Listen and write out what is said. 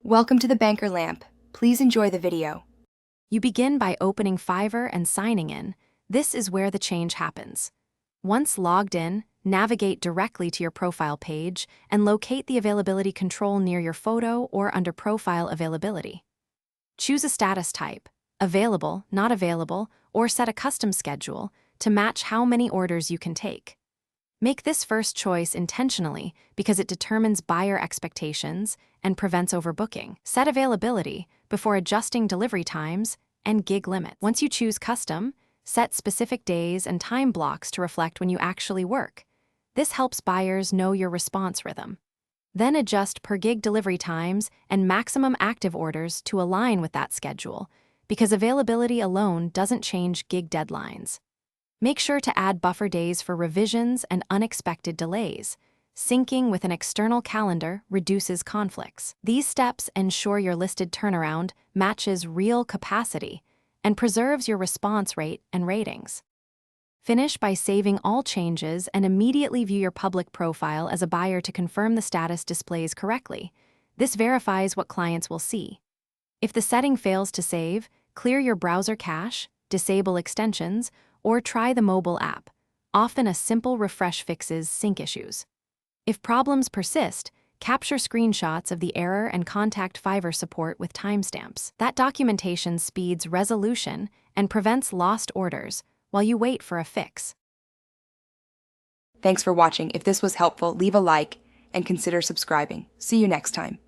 Welcome to the Banker Lamp. Please enjoy the video. You begin by opening Fiverr and signing in. This is where the change happens. Once logged in, navigate directly to your profile page and locate the availability control near your photo or under Profile Availability. Choose a status type, available, not available, or set a custom schedule to match how many orders you can take. Make this first choice intentionally because it determines buyer expectations and prevents overbooking. Set availability before adjusting delivery times and gig limits. Once you choose custom, set specific days and time blocks to reflect when you actually work. This helps buyers know your response rhythm. Then adjust per gig delivery times and maximum active orders to align with that schedule, because availability alone doesn't change gig deadlines. Make sure to add buffer days for revisions and unexpected delays. Syncing with an external calendar reduces conflicts. These steps ensure your listed turnaround matches real capacity and preserves your response rate and ratings. Finish by saving all changes and immediately view your public profile as a buyer to confirm the status displays correctly. This verifies what clients will see. If the setting fails to save, clear your browser cache, disable extensions, or try the mobile app. Often a simple refresh fixes sync issues. If problems persist, capture screenshots of the error and contact Fiverr support with timestamps. That documentation speeds resolution and prevents lost orders while you wait for a fix. Thanks for watching. If this was helpful, leave a like and consider subscribing. See you next time.